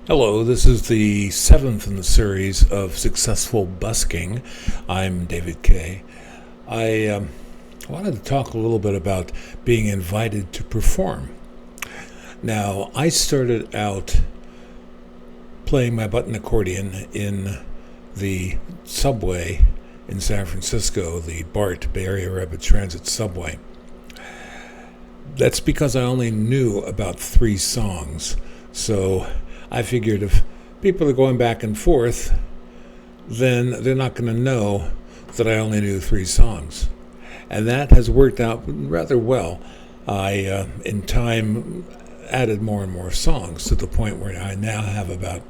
Hello, this is the seventh in the series of Successful Busking. I'm David Kay. I wanted to talk a little bit about being invited to perform. Now, I started out playing my button accordion in the subway in San Francisco, the BART, Bay Area Rapid Transit subway. That's because I only knew about 3 songs, so I figured if people are going back and forth, then they're not going to know that I only knew 3 songs. And that has worked out rather well. I, in time, added more and more songs to the point where I now have about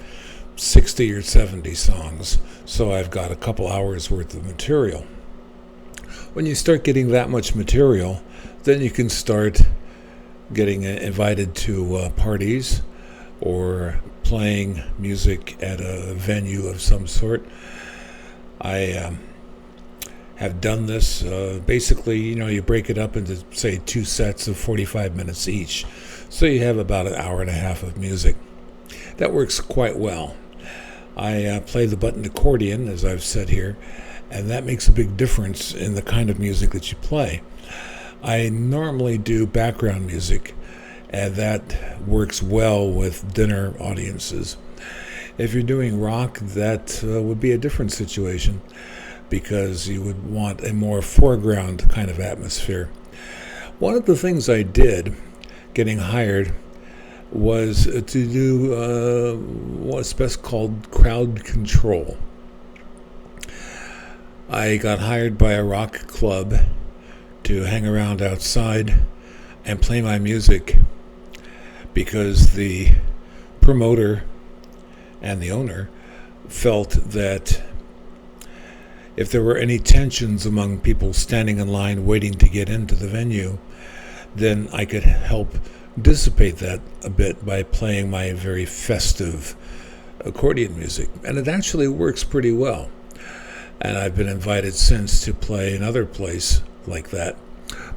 60 or 70 songs. So I've got a couple hours worth of material. When you start getting that much material, then you can start getting invited to parties or playing music at a venue of some sort. I have done this. Basically, you break it up into, say, 2 sets of 45 minutes each. So you have about an hour and a half of music. That works quite well. I play the button accordion, as I've said here, and that makes a big difference in the kind of music that you play. I normally do background music, and that works well with dinner audiences. If you're doing rock, that would be a different situation because you would want a more foreground kind of atmosphere. One of the things I did getting hired was to do what's best called crowd control. I got hired by a rock club to hang around outside and play my music because the promoter and the owner felt that if there were any tensions among people standing in line waiting to get into the venue, then I could help dissipate that a bit by playing my very festive accordion music. And it actually works pretty well. And I've been invited since to play another place like that.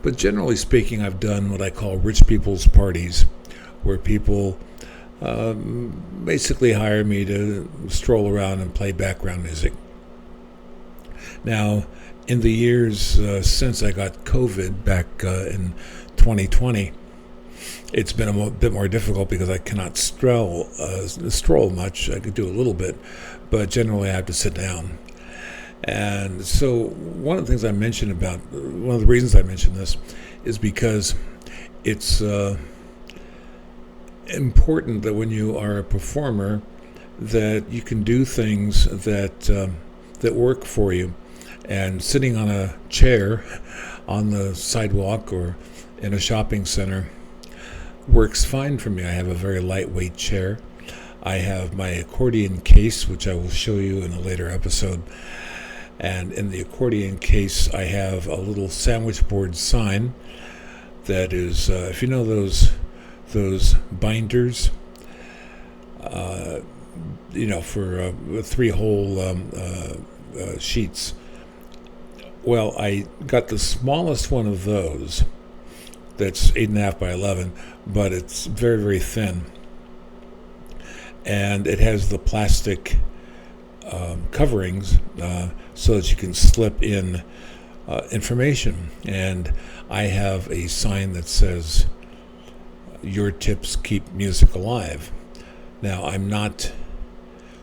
But generally speaking, I've done what I call rich people's parties, where people basically hire me to stroll around and play background music. Now, in the years since I got COVID back in 2020, it's been a bit more difficult because I cannot stroll much. I could do a little bit, but generally I have to sit down. And so one of the things I mentioned about, one of the reasons I mentioned this is because it's important that when you are a performer that you can do things that work for you. And sitting on a chair on the sidewalk or in a shopping center works fine for me. I have a very lightweight chair. I have my accordion case, which I will show you in a later episode. And in the accordion case, I have a little sandwich board sign that is, if you know those binders, for 3-hole sheets. Well, I got the smallest one of those. That's 8.5 by 11, but it's very, very thin, and it has the plastic coverings so that you can slip in information. And I have a sign that says, "Your tips keep music alive." Now, I'm not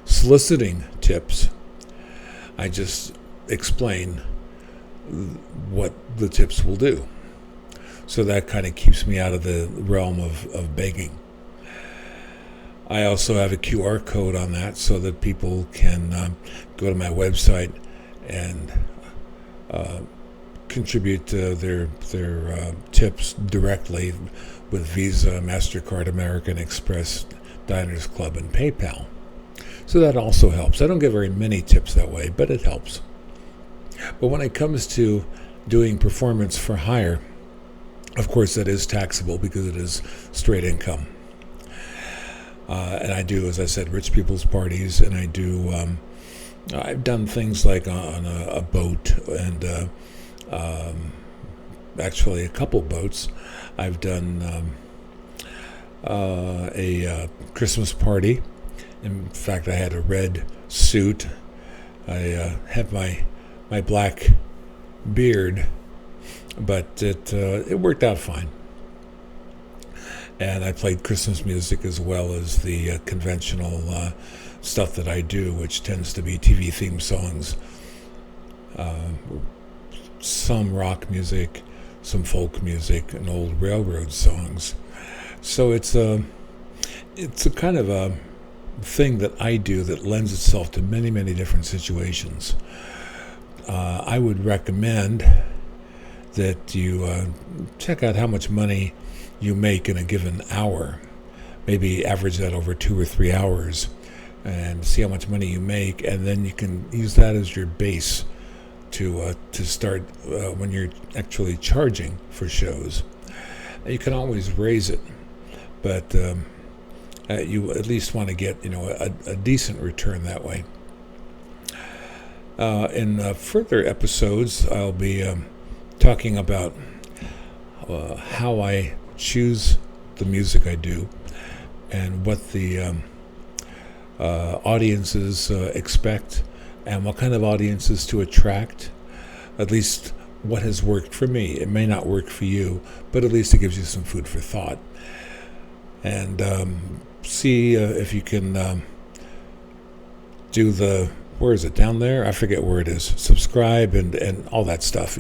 soliciting tips. I just explain what the tips will do. So that kind of keeps me out of the realm of begging. I also have a QR code on that so that people can go to my website and contribute their tips directly with Visa, MasterCard, American Express, Diners Club, and PayPal. So that also helps. I don't get very many tips that way, but it helps. But when it comes to doing performance for hire, of course that is taxable because it is straight income. And I do, as I said, rich people's parties, and I do, I've done things like on a boat and actually a couple boats. I've done a Christmas party In fact, I had a red suit. I had my black beard, but it worked out fine. And I played Christmas music as well as the conventional stuff that I do, which tends to be TV theme songs, some rock music, some folk music, and old railroad songs. So it's a kind of a thing that I do that lends itself to many, many different situations. I would recommend that you check out how much money you make in a given hour. Maybe average that over 2 or 3 hours and see how much money you make, and then you can use that as your base to start when you're actually charging for shows. You can always raise it, but you at least want to get a decent return that way. In further episodes, I'll be talking about how I choose the music I do and what the audiences expect and what kind of audiences to attract. At least what has worked for me. It may not work for you, but at least it gives you some food for thought. And see if you can do the, where is it, down there? I forget where it is. Subscribe and all that stuff.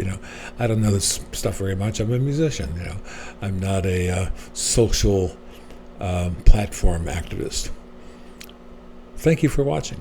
I don't know this stuff very much. I'm a musician. I'm not a social platform activist. Thank you for watching.